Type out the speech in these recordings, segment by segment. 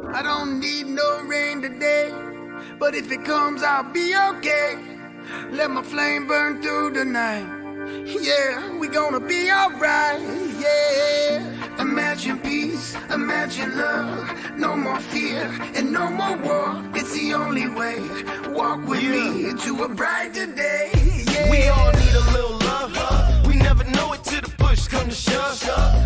I don't need no rain today, but if it comes, I'll be okay. Let my flame burn through the night. Yeah, we gonna be alright. Yeah. Imagine peace, imagine love. No more fear and no more war. It's the only way. Walk with me to a brighter day. Yeah. We all need a little love. We never know it till the push come to shove.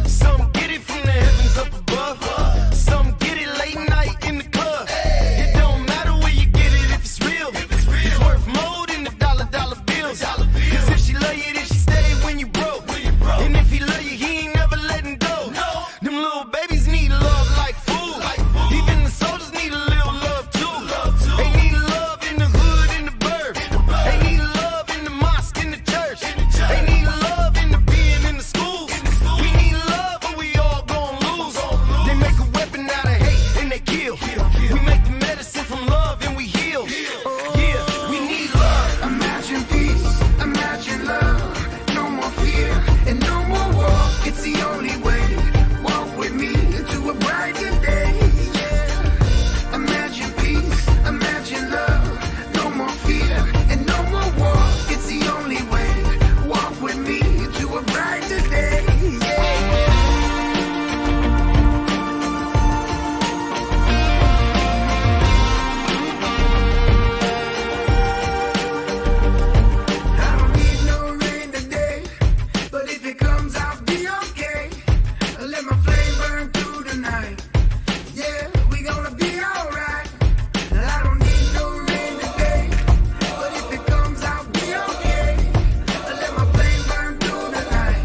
Some get it from the heavens up above. Some get it late night in the club. It don't matter where you get it if it's real. It's worth more than the dollar bills. Cause if she love you, then she stay when you broke. And if he love you, he ain't never letting go. Them little babies need love like food. Even the soldiers need a little love too. They need love in the hood, in the burg. They need love in the mosque, in the church. They need love in the being in the schools. We need love or we all gon' lose. They make a weapon out of hate and they kill. We make the medicine from love and we heal. Yeah, we need love. Imagine peace, imagine love. No more fear and no more war. It's the only way. Walk with me to a brighter day. Yeah. Imagine peace, imagine love. No more fear and no more war. It's the only way. Walk with me to a brighter day. Yeah. I don't need no rain today, but if it comes, I'll be okay. Let my flame burn through the night. Yeah, we gonna be alright. I don't need no rain today, but if it comes, I'll be okay. Let my flame burn through the night.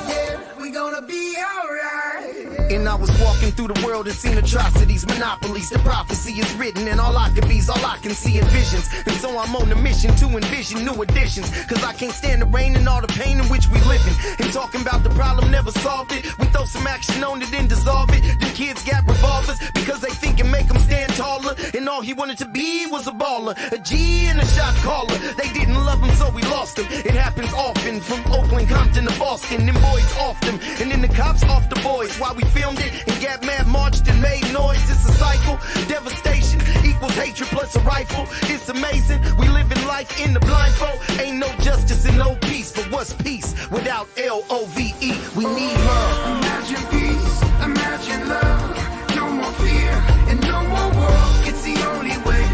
Yeah, we gonna be alright. And I was walking through the world and seen atrocities, monopolies. The prophecy is written, and all I can be is all I can see in visions. And so I'm on a mission to envision new additions. Cause I can't stand the rain and all the pain in which we living. And talking about the problem, never solved it. We throw some action on it, then dissolve it. The kids got revolvers because they think it make them stand taller. And all he wanted to be was a baller, a G and a shot caller. They didn't love him, so we lost him. It happens often, from Oakland, Compton to Boston. Them boys off them, and then the cops off the boys. While we filmed it and got mad, marched and made noise. It's a cycle, devastation equals hatred plus a rifle. It's amazing, we living life in the blindfold. Ain't no justice and no peace, but what's peace without L-O-V-E? We need love. Imagine peace, imagine love. No more fear and no more war. It's the only way.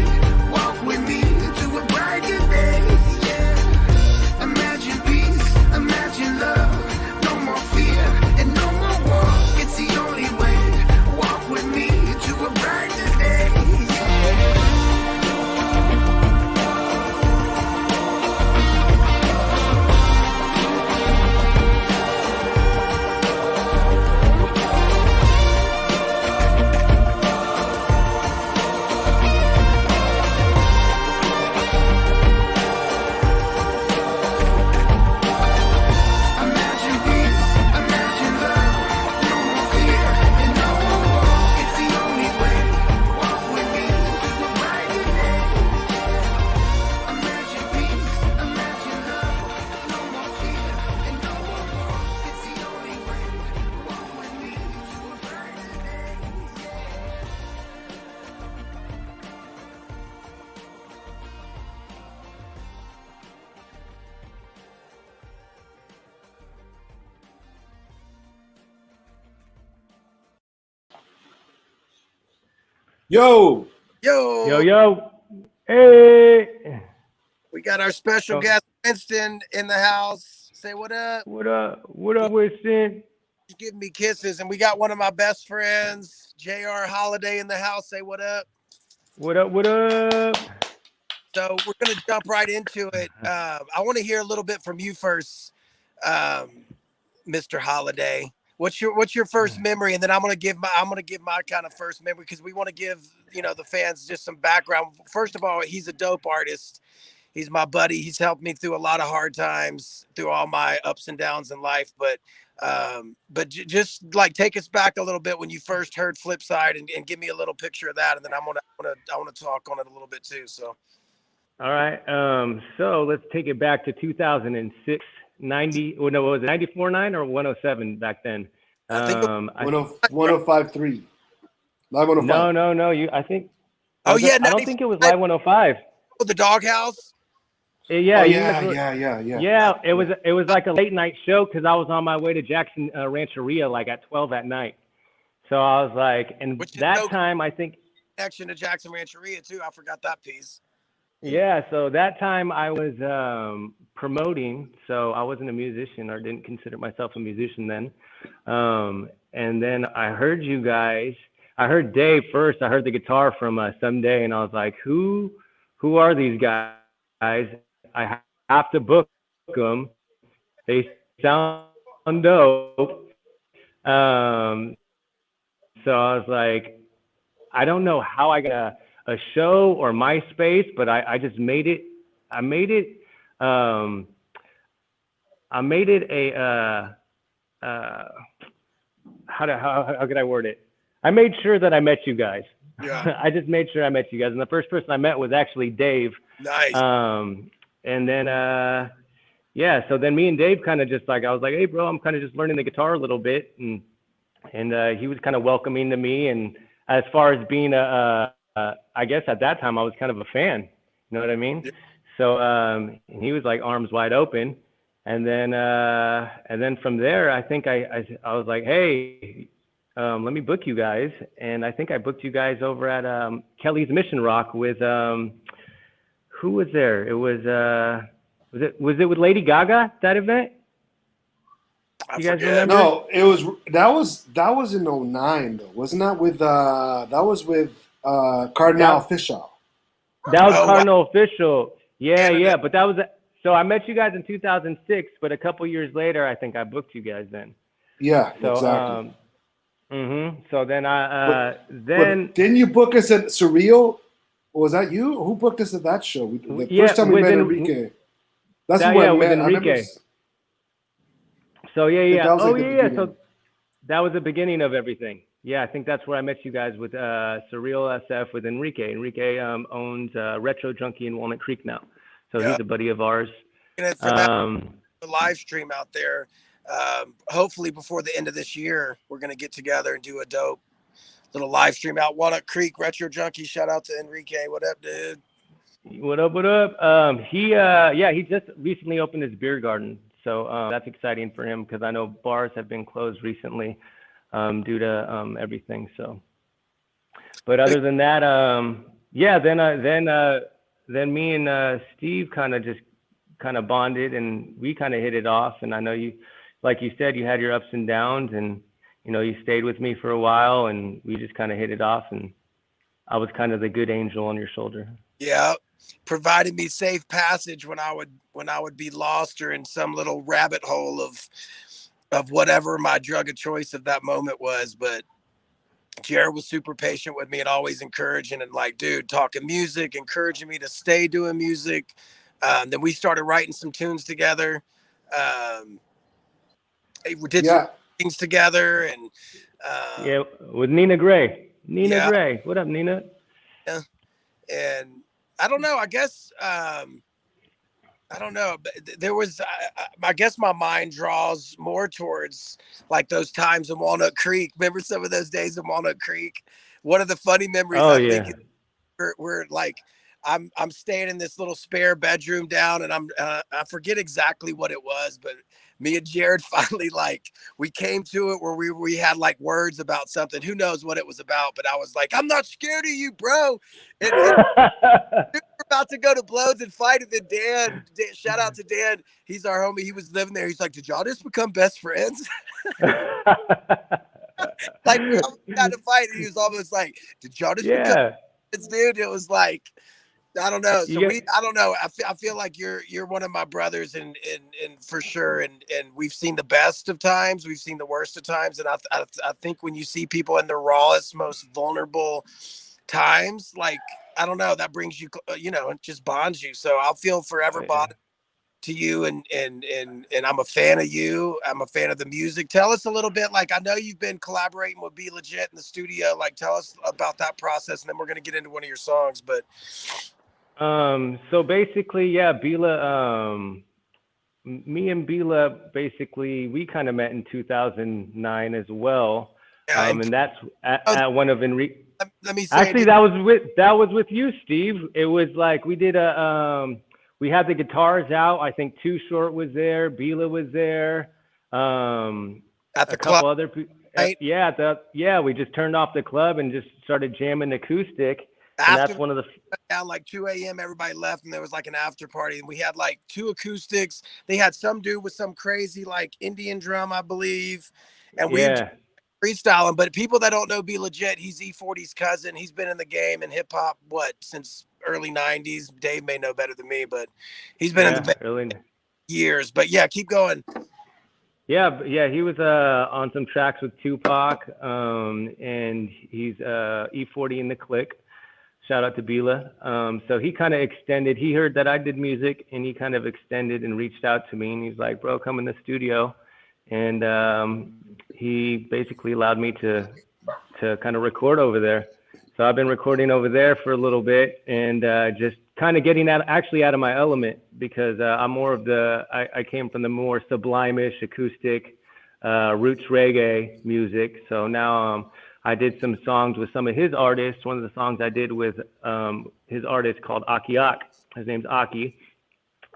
Walk with me to a brighter day. Yeah. Imagine peace, imagine love. No more fear and no more war. It's the only way. Walk with me to a brighter day. Yeah. Imagine peace, imagine love. No more fear and no more war. It's the only way. Walk with me to a brighter day. Imagine peace, imagine love. No more fear and no more war. It's the only way. Walk with me to a brighter day. Yo, Yo. Hey. We got our special Oh. guest Winston in the house. Say what up. What up? What up, Winston? He's giving me kisses. And we got one of my best friends, JR Holiday, in the house. Say what up. What up? What up? So we're going to jump right into it. I want to hear a little bit from you first, Mr. Holiday. What's your first memory? And then I'm gonna give my kind of first memory, because we want to give the fans just some background. First of all, he's a dope artist. He's my buddy. He's helped me through a lot of hard times, through all my ups and downs in life. But just like take us back a little bit when you first heard Flipsyde, and give me a little picture of that, and then I want to talk on it a little bit too. So. All right. So let's take it back to 2006, 90. Oh, no, was it 94.9 or 107 back then? I think 105.3. Live 105. No. I think. Oh Was it? yeah, I don't think it was 95. Live 105. Oh, the Doghouse. Yeah, Oh you guys yeah, were. yeah. Yeah, it was like a late night show because I was on my way to Jackson Rancheria like at 12 at night. So I was like, and Which is that no time I think, connection to Jackson Rancheria too. I forgot that piece. yeah. So that time I was promoting, so I wasn't a musician or didn't consider myself a musician then. And then I heard you guys. I heard Dave first. I heard the guitar from Someday, and I was like, who are these guys? I have to book them. They sound dope. So I was like, I don't know how I got a show or MySpace, but I just made it. I made it. Um, I made it a. How could I word it? I made sure that I met you guys. Yeah, I just made sure I met you guys, and the first person I met was actually Dave. nice. And then yeah, so then me and Dave kind of just like I was like, hey bro, I'm kind of just learning the guitar a little bit, and he was kind of welcoming to me. And as far as being I guess at that time I was kind of a fan. You know what I mean? Yeah. So he was like arms wide open, and then from there I think I was like, hey, let me book you guys, and I think I booked you guys over at Kelly's Mission Rock with who was there? It was was it with Lady Gaga, that event? I You guys forget. remember? No, that was in '09 though, wasn't that with that was with Cardinal That, Fisher. that was Oh wow, Cardinal Official. Yeah, Canada. yeah, but that was so I met you guys in 2006, but a couple years later I think I booked you guys then. Yeah, So exactly. so then I But then didn't you book us at Surreal? Or was that you? Who booked us at that show? The yeah first time we with met Enrique. That's that who I yeah with met. I remember. Enrique. So yeah, I think yeah. that was Oh like the yeah, yeah. beginning. So that was the beginning of everything. Yeah, I think that's where I met you guys with Surreal SF with Enrique. Enrique owns Retro Junkie in Walnut Creek now, so Yeah, he's a buddy of ours. and for that Um, the live stream out there. Hopefully before the end of this year, we're gonna get together and do a dope little live stream out Walnut Creek. Retro Junkie. Shout out to Enrique. What up, dude? what up? What up? He just recently opened his beer garden, so that's exciting for him because I know bars have been closed recently due to everything. So, but other than that, yeah, then me and Steve kind of just kind of bonded and we kind of hit it off. And I know you, like you said, you had your ups and downs, and you stayed with me for a while, and we just kind of hit it off. And I was kind of the good angel on your shoulder. Yeah, provided me safe passage when I would be lost or in some little rabbit hole of whatever my drug of choice of that moment was. But Jared was super patient with me and always encouraging and like, dude, talking music, encouraging me to stay doing music. Then we started writing some tunes together. We did some Yeah, things together, and Yeah, with Nina Gray. Nina yeah, Gray. What up, Nina? yeah. And I don't know. I guess I don't know. But there was, I guess, my mind draws more towards like those times in Walnut Creek. Remember some of those days in Walnut Creek? One of the funny memories Oh I think yeah. is we're like I'm staying in this little spare bedroom down, and I forget exactly what it was, but me and Jared finally like we came to it where we had like words about something. Who knows what it was about? But I was like, I'm not scared of you, bro. And we're about to go to blows and fight. And then Dan, shout out to Dan. He's our homie. He was living there. He's like, did y'all just become best friends? Like we almost got to fight. And he was almost like, did y'all just become Yeah. friends, dude? It was like, I don't know. So You get, I don't know. I feel like you're one of my brothers, and for sure. And we've seen the best of times. We've seen the worst of times. And I think when you see people in their rawest, most vulnerable times, like, I don't know, that brings you, it just bonds you. So I'll feel forever bonded to you, and I'm a fan of you. I'm a fan of the music. Tell us a little bit. Like, I know you've been collaborating with Be Legit in the studio. Like, tell us about that process, and then we're gonna get into one of your songs. But so basically, yeah, Bila, me and Bila, basically, we kind of met in 2009 as well. And that's Oh, at one of Enrique. let me say, Actually, that was with you, Steve. It was like we did we had the guitars out. I think Too Short was there, Bila was there, at a the couple club, other people. right? We just turned off the club and just started jamming acoustic, and After that's one of the. down like 2 a.m., everybody left, and there was like an after party, and we had like 2 acoustics. They had some dude with some crazy like Indian drum, I believe, and we were Yeah, freestyling. But people that don't know, Be Legit, he's E40's cousin. He's been in the game in hip hop since early '90s. Dave may know better than me, but he's been in the really. years. But yeah, keep going. Yeah, he was on some tracks with Tupac, and he's E40 in the Click. Shout out to Bila. So he kind of extended. He heard that I did music, and he kind of extended and reached out to me, and he's like, "Bro, come in the studio," and he basically allowed me to kind of record over there. So I've been recording over there for a little bit, and just kind of getting out of my element, because I'm more of I came from the more sublime-ish acoustic roots reggae music. So now I did some songs with some of his artists. One of the songs I did with his artist called Aki Ak. His name's Aki,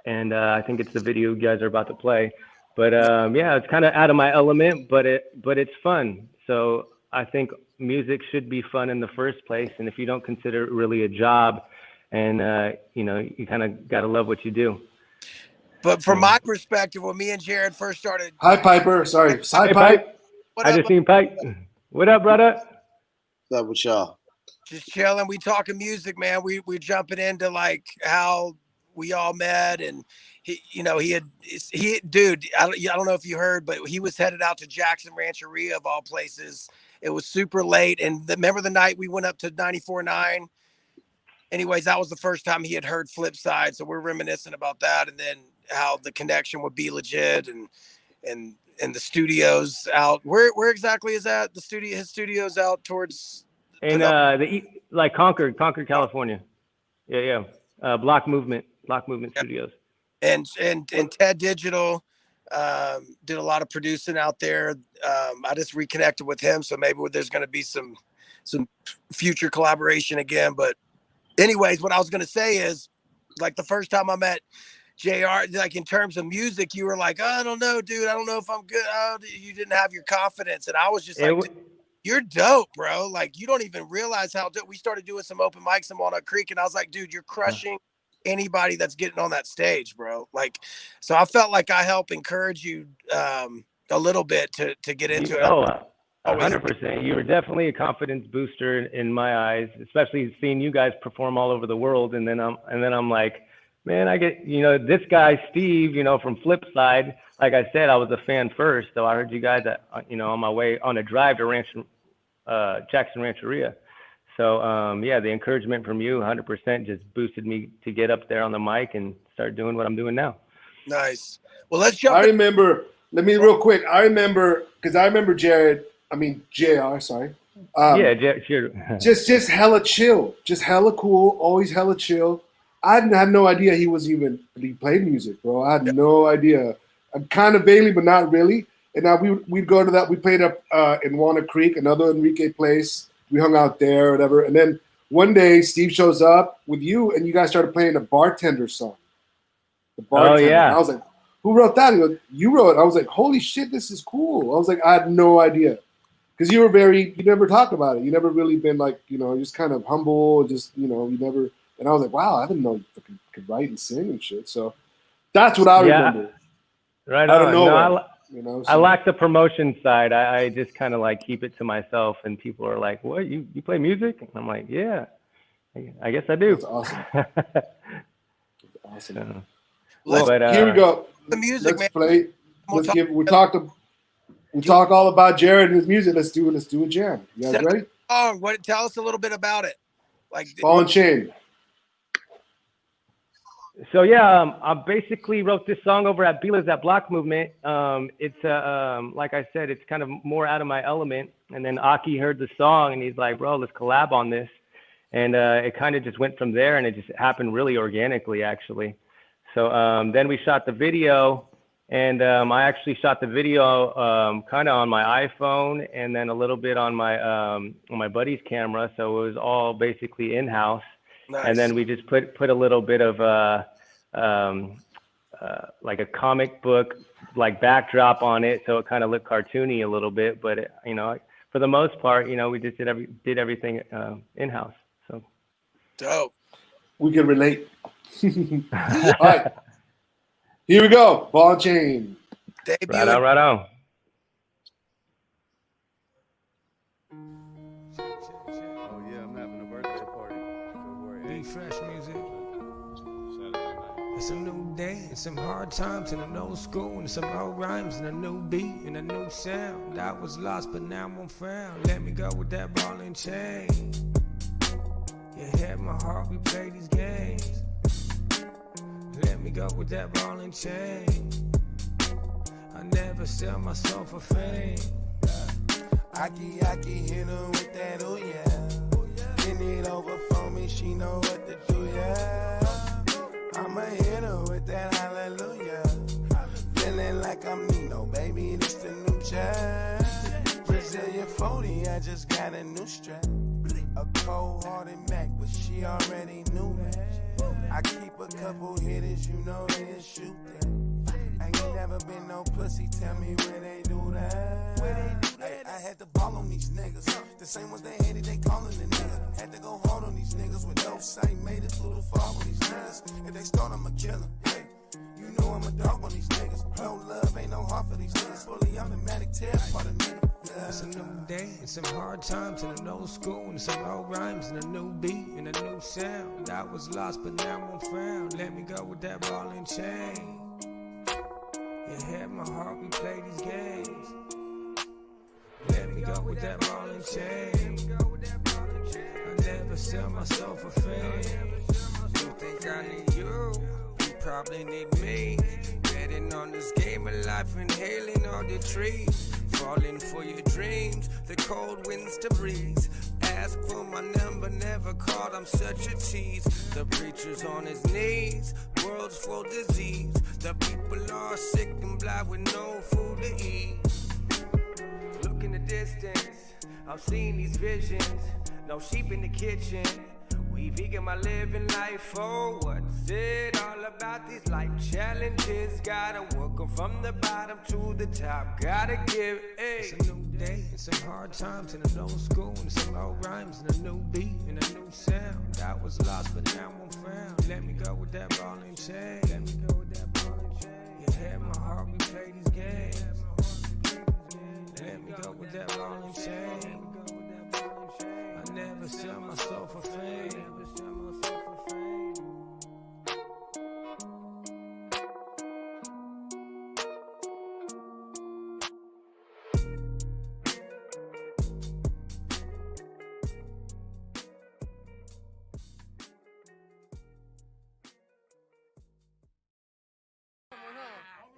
and I think it's the video you guys are about to play. But yeah, it's kind of out of my element, but it's fun. So I think music should be fun in the first place, and if you don't consider it really a job, and you kind of got to love what you do. But from my perspective, when me and Jared first started, Hi, Piper. Sorry. Hi, Hey, Pipe. what I up, just seen Pike. What up, brother? What's up with y'all? just chilling. We talking music, man. We jumping into like how we all met, and dude. I don't know if you heard, but he was headed out to Jackson Rancheria of all places. It was super late, and remember the night we went up to 94.9. Anyways, that was the first time he had heard Flipsyde, so we're reminiscing about that, and then how the connection would be legit, and the studios out. Where exactly is that? The studio, his studio's out towards In like Concord, California. Yeah. Block Movement Studios. and Ted Digital did a lot of producing out there. I just reconnected with him, so maybe there's going to be some future collaboration again. But anyways, what I was going to say is, like, the first time I met JR, like, in terms of music, you were like, oh, I don't know, dude. I don't know if I'm good. Oh, you didn't have your confidence. And I was just like, you're dope, bro. Like, you don't even realize how dope. We started doing some open mics in Walnut Creek, and I was like, dude, you're crushing anybody that's getting on that stage, bro. Like, so I felt like I helped encourage you a little bit to get into it. Oh, 100%. You were definitely a confidence booster in my eyes, especially seeing you guys perform all over the world. And then I'm like, man, I get, this guy, Steve, from Flipsyde. Like I said, I was a fan first. So I heard you guys on my way on a drive to Jackson Rancheria. So, yeah, the encouragement from you 100% just boosted me to get up there on the mic and start doing what I'm doing now. Nice. Well, let's jump. I remember, real quick. Because I remember JR, sorry. Sure. Just hella chill, just hella cool, always hella chill. I had no idea he played music, bro. I had no idea. I'm kind of vaguely, but not really. And now we'd go to that. We played up in Walnut Creek, another Enrique place. We hung out there, or whatever. And then one day, Steve shows up with you, and you guys started playing a Bartender song. The Bartender. Oh, yeah. And I was like, who wrote that? He goes, you wrote it. I was like, holy shit, this is cool. I was like, I had no idea. Because you never talked about it. You never really been like, just kind of humble, you never. And I was like, wow, I didn't know you could write and sing and shit. So that's what I remember. Right I don't on. know. I lack the promotion side. I just kind of like keep it to myself, and people are like, what, you play music? And I'm like, yeah, I guess I do. That's awesome. That's awesome. Well, here we go. The music, Let's man. play. We talk all about Jared and his music. Let's do a jam. You guys ready? Tell us a little bit about it. Like Ball and Chain. So yeah, I basically wrote this song over at Bila's at Block Movement. It's like I said, it's kind of more out of my element. And then Aki heard the song, and he's like, bro, let's collab on this. And it kind of just went from there, and it just happened really organically, actually. So then we shot the video, And I actually shot the video kind of on my iPhone and then a little bit on my buddy's camera. So it was all basically in-house. Nice. And then we just put a little bit of like a comic book like backdrop on it, so it kind of looked cartoony a little bit. But it, for the most part, we just did everything in-house. So dope. We can relate. All right. Here we go. Ball and chain. Debut. Right on. Oh yeah, I'm having a birthday party. Be fresh music. It's a new day and some hard times and an old school and some old rhymes and a new beat and a new sound. I was lost but now I'm found. Let me go with that ball and chain. You had my heart, we play these games. Let me go with that ball and chain. I never sell my soul for fame. Aki hit her with that, oh yeah. Bend it over for me, she know what to do, yeah. I'ma hit her with that hallelujah. Feeling like I'm Nino, baby, this the new child. Brazilian 40, I just got a new strap. A cold-hearted Mac, but she already knew that. I keep a couple hitters, you know they'll shoot that. I ain't never been no pussy, tell me where they do that. I had to ball on these niggas. The same ones they hated, they calling the nigga. Had to go hard on these niggas with no sight. Made it through the fall with these niggas. If they start, I'ma kill them. Hey, you know I'm a dog on these niggas. No love, ain't no heart for these niggas. Fully automatic tear for the nigga. It's a new day and some hard times and an old school and some old rhymes and a new beat and a new sound. I was lost but now I'm found. Let me go with that ball and chain. You had my heart, we play these games. Let me go with that ball and chain. I never sell my soul for fame. You think I need you? You probably need me. Betting on this game of life, inhaling all the trees. Falling for your dreams, the cold winds to breeze. Ask for my number, never called, I'm such a tease. The preacher's on his knees, world's full disease. The people are sick and blind with no food to eat. Look in the distance, I'm seeing these visions. No sheep in the kitchen. We vegan my living life for what's it all about? These life challenges, gotta work 'em from the bottom to the top. Gotta give, It's a new day and some hard times and an old school and some old rhymes and a new beat and a new sound. I was lost but now I'm found. Let me go with that ball and chain. Let me go with that ball and chain. You had my heart, we play these games. Let me go with that ball and chain. I never sell my soul for fame.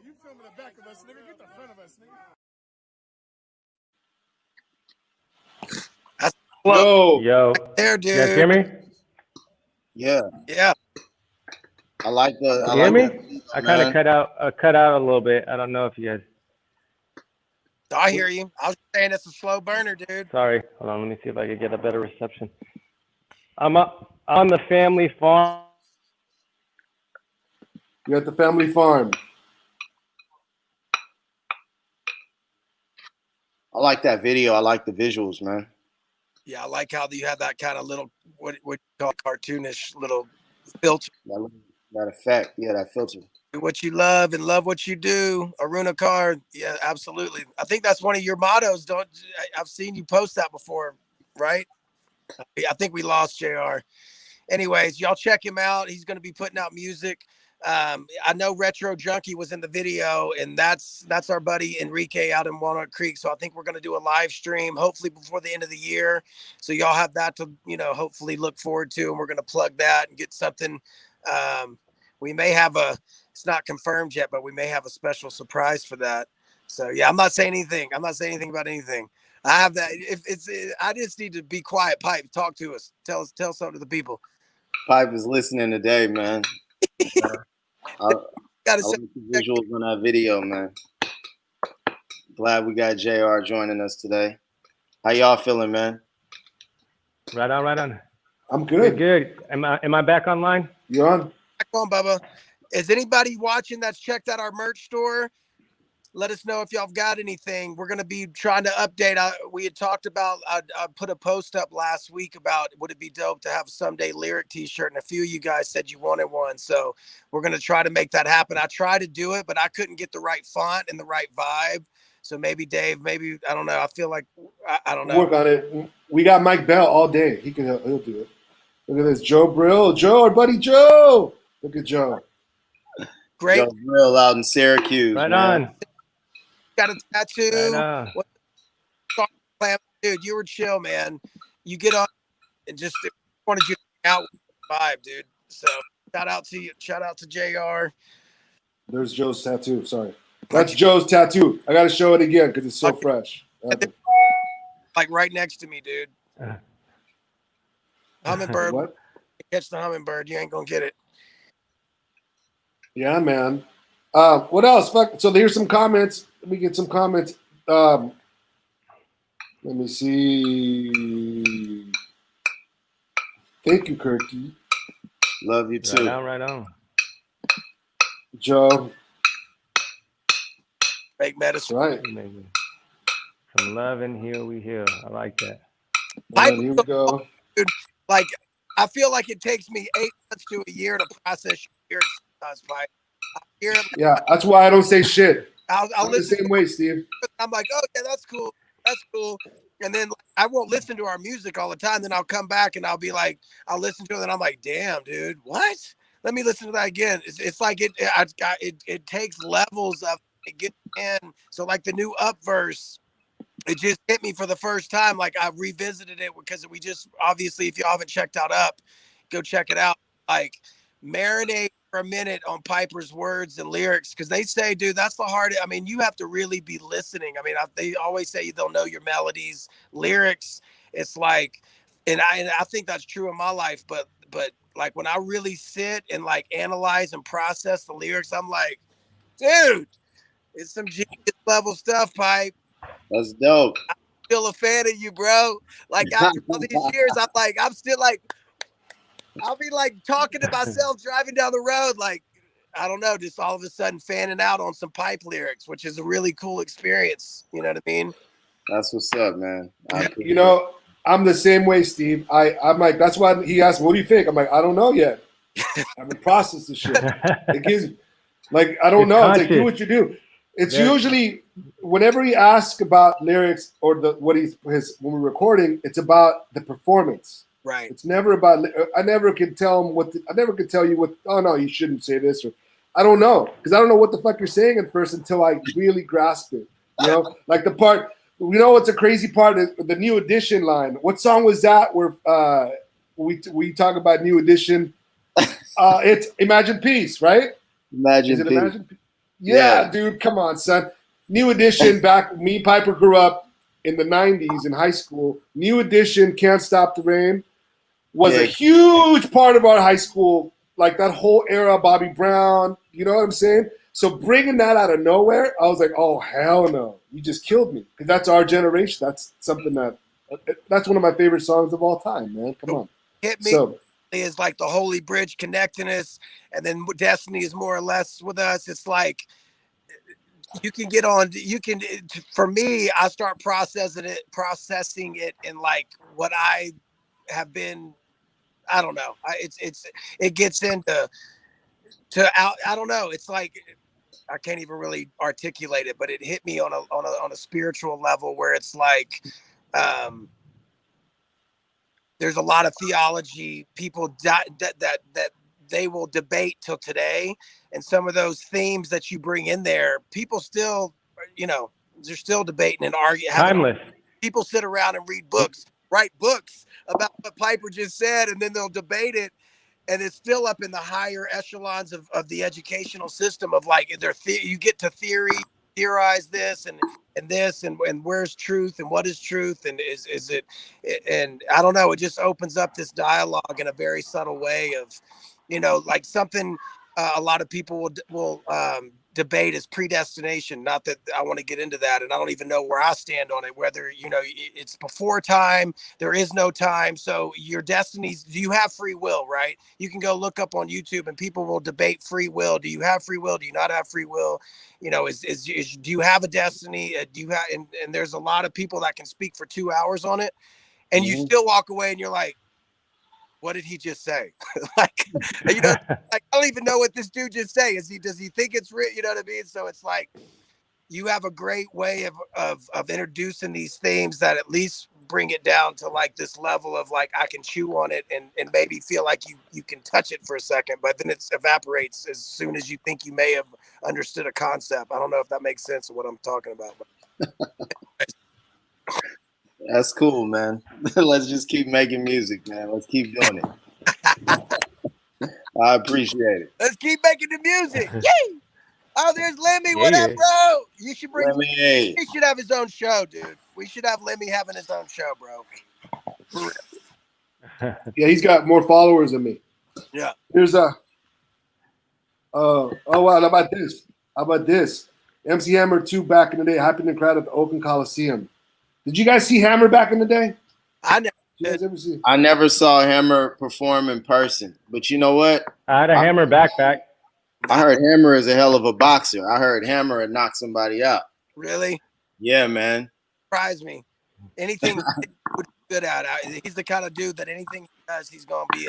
You filming the back of us, nigga? Get the front of us, nigga. Yo, There, dude. you guys hear me? Yeah, Yeah. I like the. I You hear like me? that, I kind of man. cut out a little bit. I don't know if you guys. I hear you. I was saying it's a slow burner, dude. Sorry, hold on. Let me see if I can get a better reception. I'm up on the family farm. You're at the family farm. I like that video. I like the visuals, man. Yeah, I like how you have that kind of little what you call cartoonish little filter. That effect, yeah, that filter. Do what you love and love what you do. Aruna Carr, yeah, absolutely. I think that's one of your mottos. I've seen you post that before, right? I think we lost JR. Anyways, y'all check him out. He's going to be putting out music. I know Retro Junkie was in the video, and that's our buddy Enrique out in Walnut Creek. So I think we're going to do a live stream, hopefully before the end of the year. So y'all have that to, hopefully look forward to, and we're going to plug that and get something. We may have it's not confirmed yet, but we may have a special surprise for that. So yeah, I'm not saying anything. I'm not saying anything about anything. I have that. I just need to be quiet. Pipe, talk to us. Tell something to the people. Pipe is listening today, man. Gotta I say, like the visuals on that video, man. Glad we got JR joining us today. How y'all feeling, man? Right on, right on. I'm Good, good. good. Am I back online? You're on. back on, Bubba. Is anybody watching that's checked out our merch store? Let us know if y'all got anything. We're going to be trying to update. We had talked about, I put a post up last week about would it be dope to have a Someday Lyric t-shirt, and a few of you guys said you wanted one. So we're going to try to make that happen. I tried to do it, but I couldn't get the right font and the right vibe. So maybe Dave, maybe, I don't know. I feel like, I don't know. Work on it. We got Mike Bell all day. He'll do it. Look at this, Joe Brill. Joe, our buddy Joe. Look at Joe. Great. Joe Brill out in Syracuse, Right man. on. Got a tattoo. Right on. Dude, you were chill, man. You get on and just wanted you to hang out with the vibe, dude. So shout out to you. Shout out to JR. There's Joe's tattoo. Sorry. That's Joe's tattoo. I got to show it again because it's so Okay. fresh. Like right next to me, dude. Hummingbird. What? Catch the hummingbird. You ain't gonna get it. Yeah, man. What else? Fuck. So here's some comments. Let me get some comments. Let me see. Thank you, Kirky. Love you too. Right on, right on. Joe. Make That's medicine. right. Amazing. From love and heal we heal. I like that. And here we go. Dude, like I feel like it takes me 8 months to a year to process your lyrics. Mike. Yeah, that's why I don't say shit. I'll I'm the listen. same way, Steve. I'm like, oh yeah, that's cool. That's cool. And then I won't listen to our music all the time. Then I'll come back and I'll be like, I'll listen to it and I'm like, damn, dude, what? Let me listen to that again. It's like it takes levels of it gets in. So like the new Up verse, it just hit me for the first time. Like I revisited it because we just obviously, if you haven't checked out Up, go check it out. Like marinate for a minute on Piper's words and lyrics because they say, dude, that's the hardest. I mean, you have to really be listening. I mean, they always say they'll know your melodies, lyrics. It's like, and I think that's true in my life. But like when I really sit and like analyze and process the lyrics, I'm like, dude, it's some genius level stuff, Pipe. That's dope. I'm still a fan of you, bro. Like after all these years, I'm still like. I'll be like talking to myself driving down the road, like, I don't know, just all of a sudden fanning out on some Pipe lyrics, which is a really cool experience. You know what I mean? That's what's up, man. You know, I'm the same way, Steve. I'm like, that's why he asked, what do you think? I'm like, I don't know yet. I haven't processed the shit. It gives, like, I don't know. It's like, do what you do. It's usually whenever he asks about lyrics or when we're recording, it's about the performance. Right. It's never about. I never can tell him I never can tell you what. Oh no, you shouldn't say this, or I don't know because I don't know what the fuck you're saying at first until I really grasp it. You know, like the part. You know what's a crazy part? The New Edition line. What song was that? Where we talk about New Edition. It's Imagine Peace, right? Imagine Peace. Imagine Peace? Yeah, dude, come on, son. New Edition. Back, me and Piper grew up in the '90s in high school. New Edition, Can't Stop the Rain. Was a huge part of our high school, like that whole era, Bobby Brown, you know what I'm saying? So bringing that out of nowhere, I was like, oh, hell no. You just killed me. Because that's our generation. That's something that's one of my favorite songs of all time, man. Come on. Hit me is like the Holy Bridge connecting us, and then Destiny is more or less with us. It's like, you can get on, for me, I start processing it in like what I have been, I don't know. It gets into I don't know. It's like I can't even really articulate it, but it hit me on a spiritual level where it's like there's a lot of theology people that they will debate till today, and some of those themes that you bring in there, people still, you know, they're still debating and arguing. Timeless. People sit around and write books about what Piper just said, and then they'll debate it, and it's still up in the higher echelons of the educational system of like you get to theorize this and this and where's truth and what is truth and is it, and I don't know, it just opens up this dialogue in a very subtle way of, you know, like something a lot of people will debate is predestination. Not that I want to get into that, and I don't even know where I stand on it. Whether it's before time, there is no time. So your destinies. Do you have free will? Right? You can go look up on YouTube, and people will debate free will. Do you have free will? Do you not have free will? Do you have a destiny? Do you have? And there's a lot of people that can speak for 2 hours on it, and you still walk away, and you're like, what did he just say? like, like I don't even know what this dude just say. Does he think it's real? You know what I mean? So it's like, you have a great way of introducing these themes that at least bring it down to like this level of like, I can chew on it and maybe feel like you can touch it for a second, but then it evaporates as soon as you think you may have understood a concept. I don't know if that makes sense of what I'm talking about. That's cool, man. Let's just keep making music, man. Let's keep doing it. I appreciate it. Let's keep making the music. Yay! Oh, there's Lemmy. What up, bro? You should bring Lemmy. He should have his own show, dude. We should have Lemmy having his own show, bro. Yeah, he's got more followers than me. Yeah. There's a. Oh wow! How about this? How about this? MC Hammer 2 back in the day happened in the crowd at the Oakland Coliseum. Did you guys see Hammer back in the day? I never. You guys ever see? I never saw Hammer perform in person, but you know what? I had a Hammer backpack. I heard Hammer is a hell of a boxer. I heard Hammer had knocked somebody out. Really? Yeah, man. Surprise me. Anything would be good at. He's the kind of dude that anything he does, he's gonna be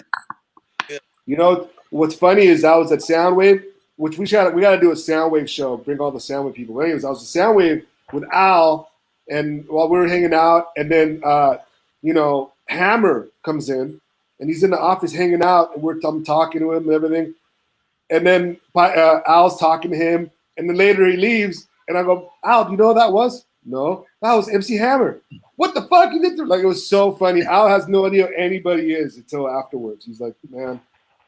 good. You know what's funny is I was at Soundwave, which we got to do a Soundwave show, bring all the Soundwave people. But anyways, I was at Soundwave with Al, and while we were hanging out, and then Hammer comes in, and he's in the office hanging out, and I'm talking to him and everything. And then Al's talking to him, and then later he leaves, and I go, Al, do you know who that was? No, that was MC Hammer. What the fuck? He did like, it was so funny. Al has no idea who anybody is until afterwards. He's like, man,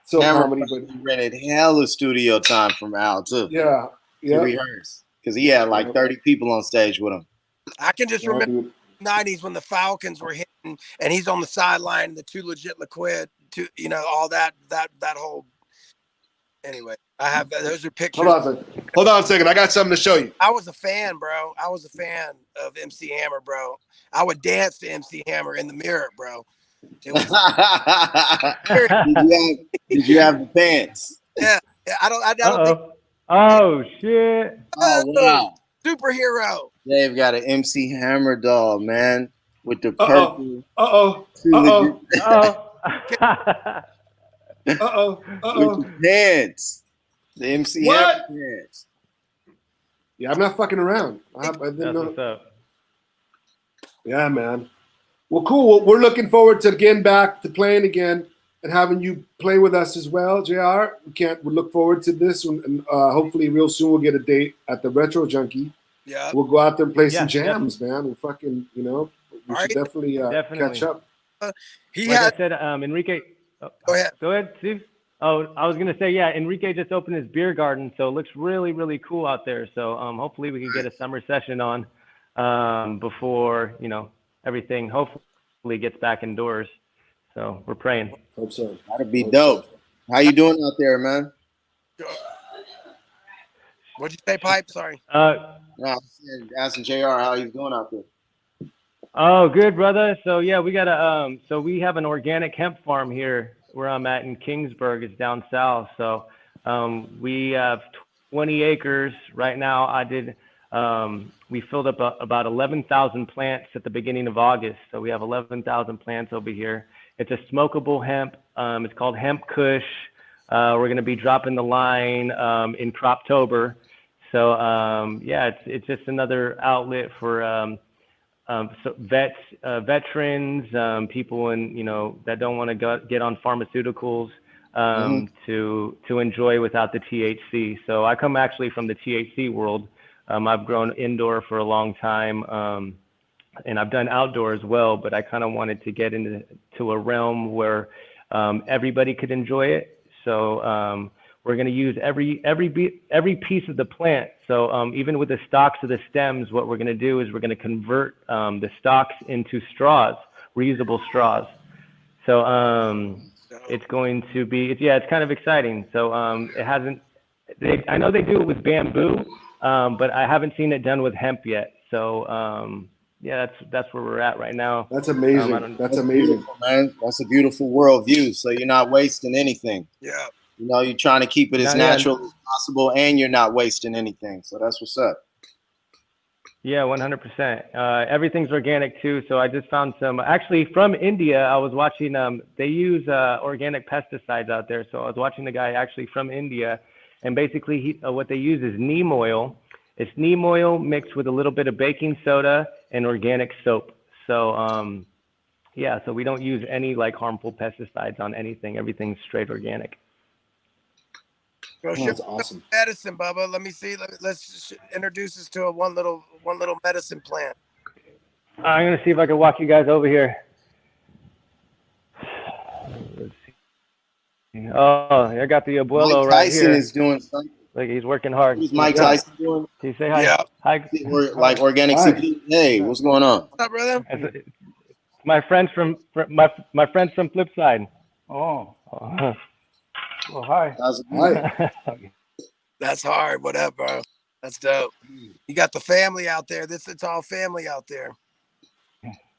so Hammer comedy. But rented hell of studio time from Al too. Yeah. To rehearse because he had like 30 people on stage with him. I can just remember the 90s when the Falcons were hitting, and he's on the sideline, the Too Legit Liquid, all that whole. Anyway, I have those are pictures. Hold on a second. I got something to show you. I was a fan, bro. I was a fan of MC Hammer, bro. I would dance to MC Hammer in the mirror, bro. It was... did you have the pants? Yeah. I don't think... Oh shit! Oh wow! Superhero. They've got an MC Hammer doll, man, with the purple. With the pants. The MC Hammer pants. Yeah, I'm not fucking around. I didn't know. What's up. Yeah, man. Well, cool. We're looking forward to getting back to playing again and having you play with us as well, JR. We look forward to this, and hopefully real soon we'll get a date at the Retro Junkie. Yeah. We'll go out there and play some jams, man. We'll fucking, we should definitely catch up. I said, Enrique. Go ahead. Go ahead, Steve. Oh, I was gonna say, yeah. Enrique just opened his beer garden, so it looks really, really cool out there. So hopefully we can get a summer session on before everything hopefully gets back indoors. So we're praying. Hope so. That'd be dope. How you doing out there, man? What'd you say, Pipe? Sorry. No, I was asking JR how he's doing out there. Oh, good, brother. So yeah, we got we have an organic hemp farm here where I'm at in Kingsburg. It's down south. So we have 20 acres right now. We filled up about 11,000 plants at the beginning of August. So we have 11,000 plants over here. It's a smokable hemp. It's called Hemp Kush. We're going to be dropping the line in Croptober. So it's just another outlet for veterans, people that don't want to get on pharmaceuticals to enjoy without the THC. So I come actually from the THC world. I've grown indoor for a long time, and I've done outdoor as well. But I kind of wanted to get into a realm where everybody could enjoy it. So we're going to use every piece of the plant. So even with the stalks of the stems, what we're going to do is we're going to convert the stalks into straws, reusable straws. So it's going to be, it's kind of exciting. So it hasn't, I know they do it with bamboo, but I haven't seen it done with hemp yet. So yeah, that's where we're at right now. That's amazing. That's amazing, man. That's a beautiful worldview. So you're not wasting anything. Yeah. You know, you're trying to keep it as natural as possible, and you're not wasting anything. So that's what's up. Yeah, 100%. Everything's organic too. So I just found some, actually from India. I was watching, they use organic pesticides out there. So I was watching the guy actually from India, and basically what they use is neem oil. It's neem oil mixed with a little bit of baking soda and organic soap. So yeah, so we don't use any like harmful pesticides on anything. Everything's straight organic. Well, that's awesome. Medicine, Bubba. Let me see. Let's introduce us to a one little medicine plant. I'm gonna see if I can walk you guys over here. Let's see. Oh, I got the abuelo right here. Mike Tyson is doing something. Like he's working hard. Who's Mike Tyson doing? Can you say hi? Yeah. Hi. Like organic CBD. Hey, what's going on? What's up, brother? My friends from Flipsyde. Oh. Well, hi. Hi. That's hard. What up, bro? That's dope. You got the family out there. It's all family out there.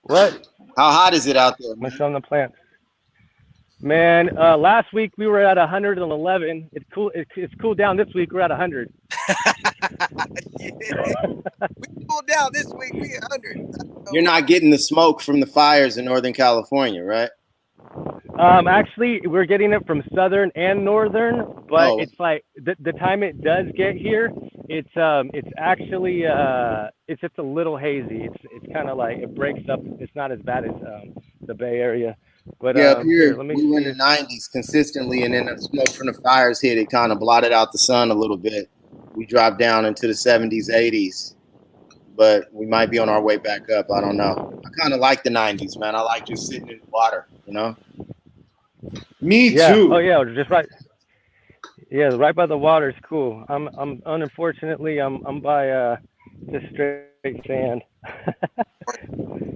What? How hot is it out there? I'm showing the plants. Man, last week we were at 111. It's cool. It's cooled down this week. We're at 100. Yeah. We cooled down this week. We at 100. You're not getting the smoke from the fires in Northern California, right? Actually, we're getting it from southern and northern, but it's like the time it does get here, it's actually it's just a little hazy. It's kind of like it breaks up. It's not as bad as the Bay Area. But yeah, here let me we were in the 90s consistently, and then the smoke from the fires hit. It kind of blotted out the sun a little bit. We dropped down into the 70s, 80s, but we might be on our way back up. I don't know. I kind of like the 90s, man. I like just sitting in the water, you know. Me too. Oh yeah, just right. Yeah, right by the water is cool. I'm unfortunately I'm by just straight sand.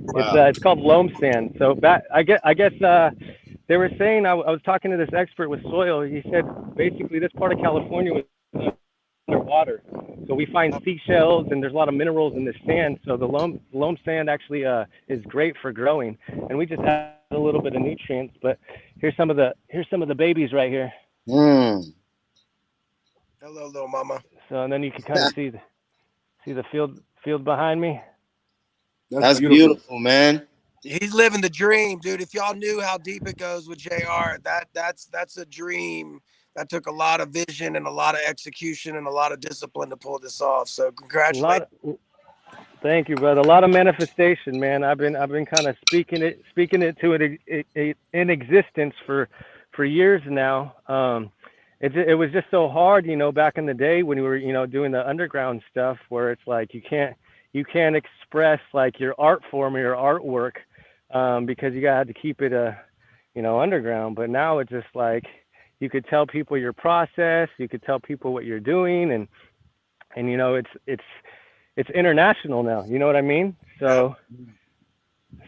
Wow. It's called loam sand. So I guess they were saying I was talking to this expert with soil. He said basically this part of California was underwater, so we find seashells and there's a lot of minerals in this sand. So the loam sand actually is great for growing, and we just add a little bit of nutrients. But here's some of the babies right here. Hello, little mama. So and then you can kind of see the field behind me. That's beautiful, man. He's living the dream, dude. If y'all knew how deep it goes with JR, that's a dream. That took a lot of vision and a lot of execution and a lot of discipline to pull this off. So congratulations. Thank you, brother. A lot of manifestation, man. I've been kind of speaking it to it in existence for years now. It was just so hard, back in the day when we were, doing the underground stuff, where it's like you can't express like your art form or your artwork because you had to keep it underground. But now it's just like you could tell people your process, you could tell people what you're doing, and it's international now. You know what I mean? So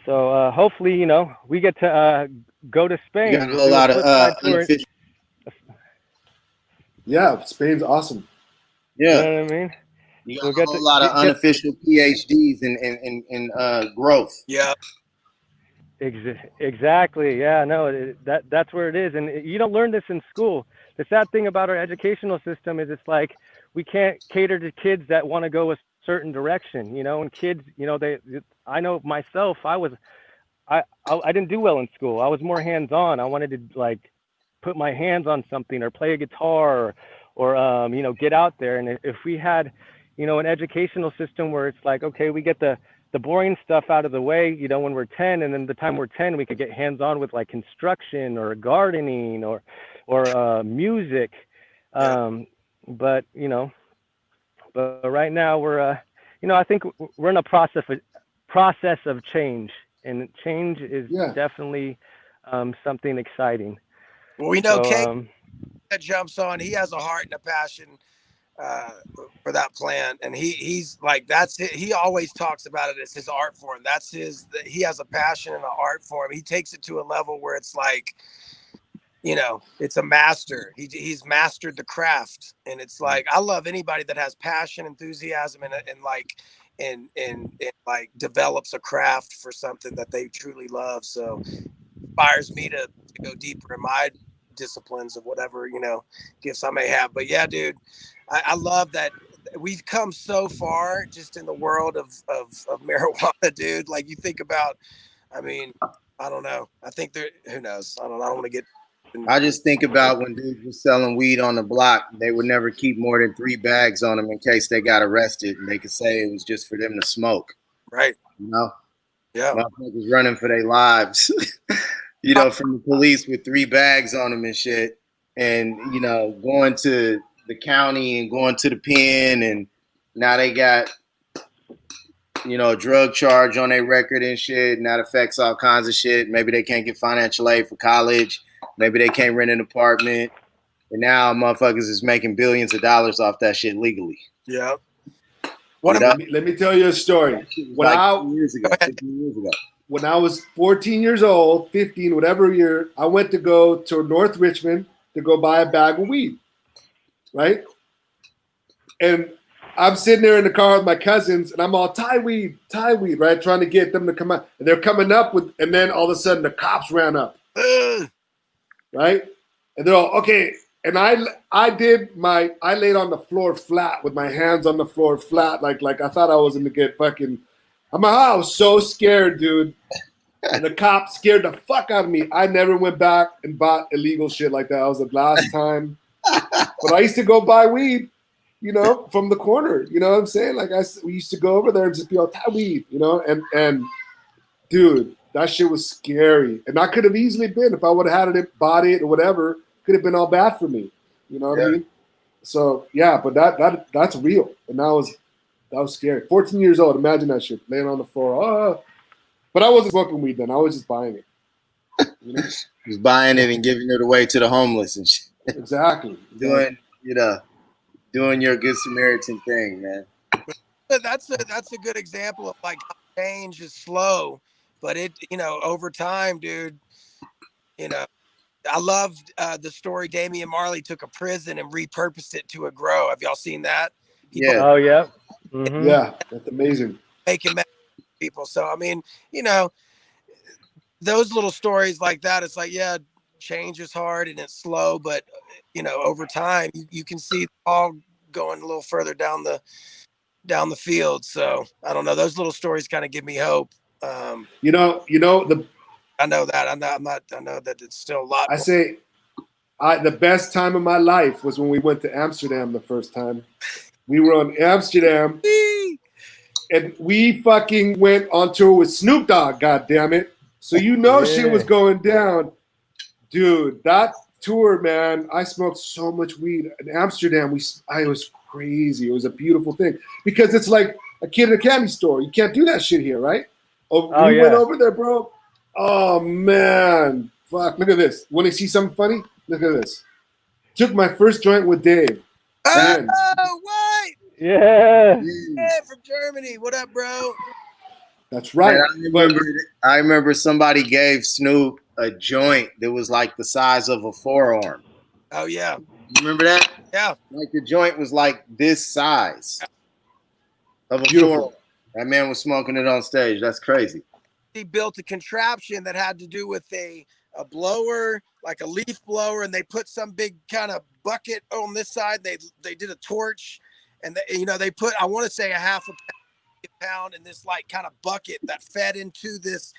hopefully we get to go to Spain. You got a lot of unofficial. Yeah, Spain's awesome. Yeah, you know what I mean. You got a lot of unofficial PhDs in growth. Yeah. Exactly. Yeah. No. That's where it is, and you don't learn this in school. The sad thing about our educational system is it's like we can't cater to kids that want to go a certain direction. And kids, I know myself. I didn't do well in school. I was more hands-on. I wanted to like put my hands on something or play a guitar or get out there. And if we had an educational system where it's like, okay, we get the boring stuff out of the way, when we're 10, and then the time we're 10, we could get hands-on with like construction or gardening or music. But right now we're, I think we're in a process of change, and change is definitely something exciting. Well, we know Kate that jumps on. He has a heart and a passion for that plant, and he's like, that's it. He always talks about it as his art form. He has a passion and an art form. He takes it to a level where it's like it's a master. He's mastered the craft, and it's like I love anybody that has passion, enthusiasm, and like develops a craft for something that they truly love. So inspires me to go deeper in my disciplines of whatever gifts I may have. But yeah, dude, I love that we've come so far just in the world of marijuana, dude. Like you think about, I mean, I don't know. I think who knows? I don't know. I don't want to get. I just think about when dudes were selling weed on the block, they would never keep more than 3 bags on them in case they got arrested, and they could say it was just for them to smoke. Right. Yeah. Motherfuckers running for their lives, from the police with 3 bags on them and shit, and going to the county and going to the pen, and now they got a drug charge on their record and shit, and that affects all kinds of shit. Maybe they can't get financial aid for college. Maybe they can't rent an apartment. And now motherfuckers is making billions of dollars off that shit legally. Yeah. Let me tell you a story. When years ago. When I was 14 years old, 15, whatever year, I went to go to North Richmond to go buy a bag of weed, right? And I'm sitting there in the car with my cousins, and I'm all tie weed, right? Trying to get them to come out. And they're coming up and then all of a sudden the cops ran up. Right? And they're all, okay. And I laid on the floor flat with my hands on the floor flat, like I thought I was going to get fucking, I was so scared, dude. And the cops scared the fuck out of me. I never went back and bought illegal shit like that. That was the last time. But I used to go buy weed, from the corner. You know what I'm saying? Like we used to go over there and just be all tie weed, and dude, that shit was scary. And I could have easily been, if I would have had it, bought it or whatever, could have been all bad for me. You know what I mean? So yeah, but that's real. And that was scary. 14 years old, imagine that shit, laying on the floor. Oh. But I wasn't smoking weed then. I was just buying it. Just buying it and giving it away to the homeless and shit. Exactly. Doing your Good Samaritan thing, man. That's a good example of like how change is slow. But it, over time, dude, I loved the story. Damian Marley took a prison and repurposed it to a grow. Have y'all seen that? Yeah. Oh, yeah. Mm-hmm. Yeah, that's amazing. Making people. So, I mean, those little stories like that, it's like, yeah, change is hard and it's slow. But, over time, you can see it all going a little further down the field. So, I don't know. Those little stories kind of give me hope. I know that. I know that it's still a lot. I say, the best time of my life was when we went to Amsterdam the first time. We were in Amsterdam, and we fucking went on tour with Snoop Dogg. God damn it! So shit was going down, dude. That tour, man. I smoked so much weed in Amsterdam. I was crazy. It was a beautiful thing because it's like a kid in a candy store. You can't do that shit here, right? We went over there, bro. Oh, man. Fuck. Look at this. Want to see something funny? Look at this. Took my first joint with Dave. Oh, what? Yeah. Yeah, from Germany. What up, bro? That's right. Man, I remember somebody gave Snoop a joint that was like the size of a forearm. Oh, yeah. You remember that? Yeah. Like the joint was like this size of a forearm. That man was smoking it on stage. That's crazy. He built a contraption that had to do with a blower, like a leaf blower, and they put some big kind of bucket on this side. They did a torch, and they put, I want to say, a half a pound in this like kind of bucket that fed into this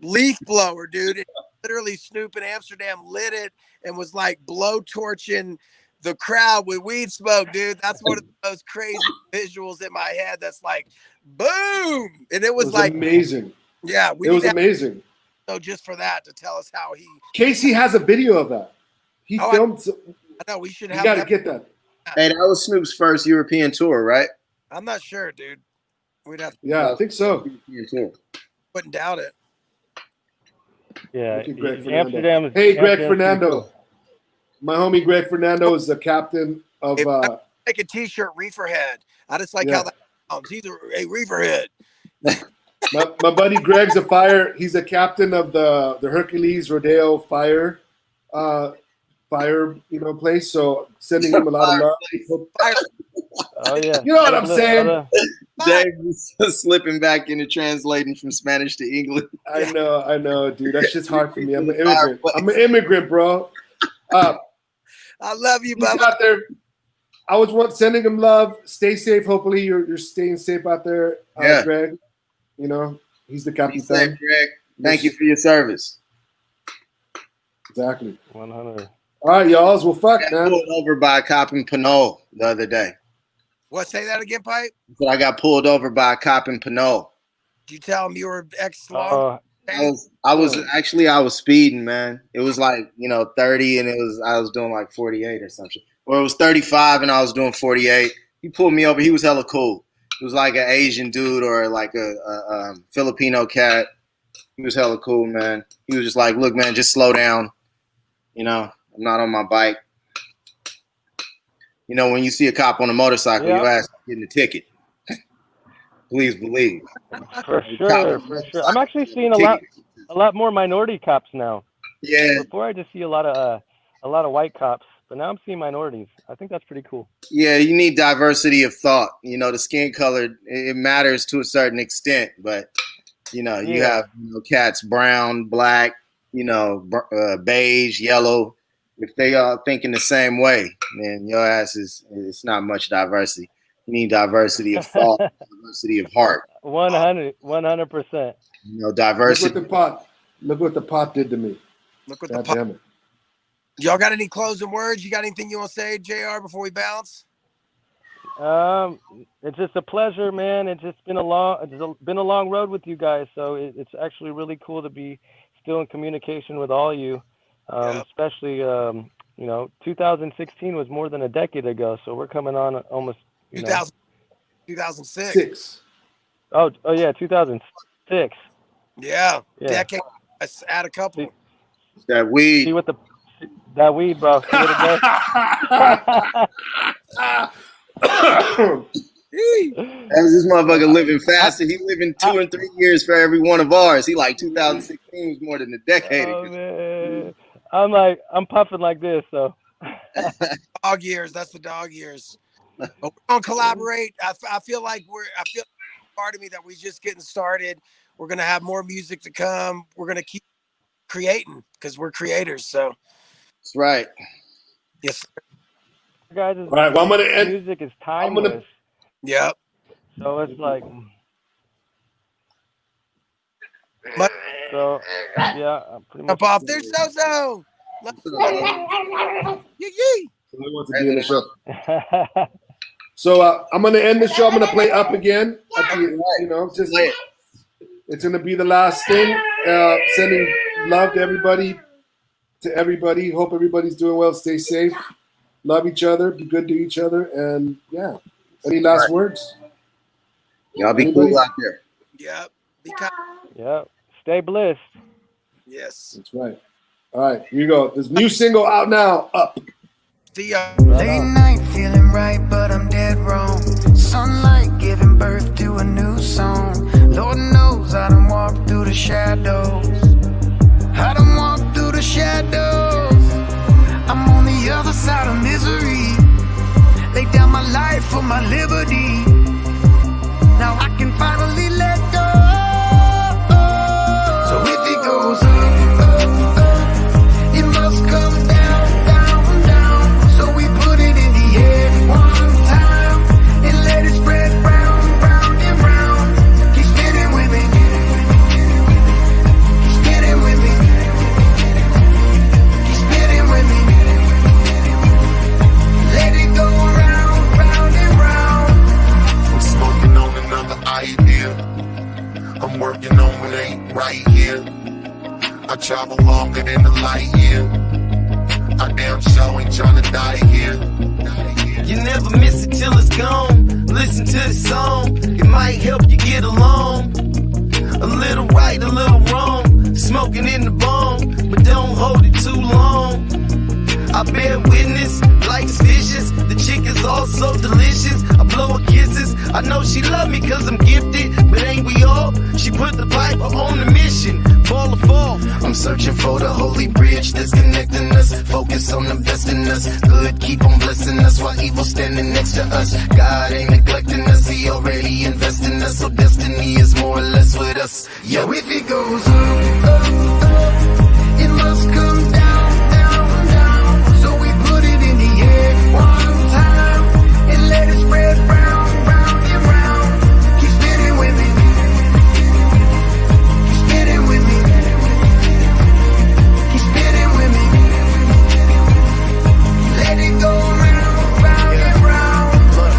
leaf blower, dude. It literally Snoop in Amsterdam lit it and was like blow torching the crowd with weed smoke, dude. That's one of those crazy visuals in my head. That's like, boom, and it was like amazing. Yeah, it was amazing. So just for that to tell us how he. Casey has a video of that. He filmed. I know we should have. You got to get that. Hey, that was Snoop's first European tour, right? I'm not sure, dude. We'd have. Yeah, I think so. Wouldn't doubt it. Yeah, Amsterdam. Hey, Greg Fernando. My homie Greg Fernando is the captain of. Make a T-shirt, Reefer Head. I just like how that sounds. He's a Reefer Head. my buddy Greg's he's a captain of the Hercules Rodeo Fire fire, place. So sending him a lot of love. Oh yeah. You know what I'm saying? Dave was slipping back into translating from Spanish to English. I know, dude. That shit's hard for me. I'm an immigrant, bro. I love you, he's Bubba. out there. I was sending him love. Stay safe. Hopefully you're staying safe out there, Greg. He's the captain. Be safe, Greg. Thank you for your service. Exactly. 100. All right, y'all. Well, fuck, man. I got pulled over by a cop in Pinole the other day. What? Say that again, Pipe? But I got pulled over by a cop in Pinole. Did you tell him you were ex-law? I was speeding, man. It was like 30, and I was doing like 48 or something. Or it was 35, and I was doing 48. He pulled me over. He was hella cool. It was like an Asian dude or like a Filipino cat. He was hella cool, man. He was just like, look, man, just slow down. I'm not on my bike. When you see a cop on a motorcycle, you ask getting a ticket. Please believe. For sure. I'm actually seeing a lot more minority cops now. Yeah. Before I just see a lot of white cops, but now I'm seeing minorities. I think that's pretty cool. Yeah, you need diversity of thought. The skin color, it matters to a certain extent, but you have cats brown, black, beige, yellow. If they are thinking the same way, man, your ass it's not much diversity. You need diversity of thought, diversity of heart. 100%. Diversity. Look what the pot did to me. Look what the pot. Damn it. Y'all got any closing words? You got anything you want to say, JR, before we bounce? It's just a pleasure, man. It's been a long road with you guys, so it's actually really cool to be still in communication with all you. Especially 2016 was more than a decade ago, so we're coming on almost 2006. Oh yeah, 2006. Yeah. Decade. Add a couple. That weed. See what that weed, bro. See what it does. This motherfucker living faster. He living 2 and 3 years for every one of ours. He like 2016 was more than a decade ago. Man. I'm puffing like this, so. Dog years. That's the dog years. But we're gonna collaborate. I feel like part of me that we're just getting started. We're gonna have more music to come. We're gonna keep creating because we're creators. So. That's right. Yes. Guys, all right. Well, I'm gonna end. Music is timeless. Yep. So it's like. So yeah, pretty much. Up off there, so. Yee. To be in the show. So I'm gonna end the show. I'm gonna play Up again. Just it's gonna be the last thing. Sending love to everybody. Hope everybody's doing well. Stay safe. Love each other. Be good to each other. And yeah. Any last words? Y'all be cool out there. Yep. Be kind. Yep. Stay blessed. Yes. That's right. All right, here you go. This new single out now, Up. See ya. Late night feeling right, but I'm dead wrong. Sunlight giving birth to a new song. Lord knows I done walked through the shadows. I done walked through the shadows. I'm on the other side of misery. Lay down my life for my liberty. Now I can finally let go. So if it goes up, it must come down, down, down. So we put it in the air one time and let it spread round, round and round. Keep spinning with me. Keep spinning with me. Keep spinning with me. Let it go round, round and round. I'm smoking on another idea. I'm working on what ain't right here. I travel longer than the light year. I damn sure ain't tryna die here. You never miss it till it's gone. Listen to the song, it might help you get along. A little right, a little wrong. Smoking in the bong, but don't hold it too long. I bear witness, life's vicious. The chick is all so delicious. I blow her kisses. I know she love me cause I'm gifted, but ain't we all? She put the Piper on the mission. Fall to fall. I'm searching for the holy bridge that's connecting us. Focus on the best in us. Good, keep on blessing us while evil standing next to us. God ain't neglecting us. He already investing us. So destiny is more or less with us. Yo, if it goes up, up, up, it must come down, down, down. So we put it in the air one time and let it spread round, round and round. Keep spinning with me. Keep spinning with me. Keep spinning with me. Let it go round, round and round. Look,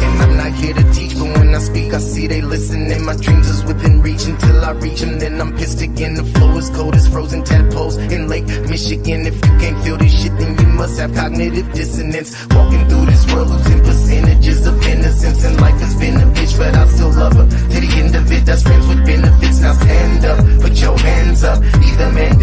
and I'm not here to teach, but when I speak, I see they listen. And my dreams is within reach until I reach them. Then I'm pissed again. The flow is cold as frozen tadpoles in Lake Michigan. If you can't feel this shit, then you must have cognitive dissonance. Walking through this world, losing percentages of innocence. And life has been a bitch, but I still love her. To the end of it, that's friends with benefits. Now stand up, put your hands up. Either man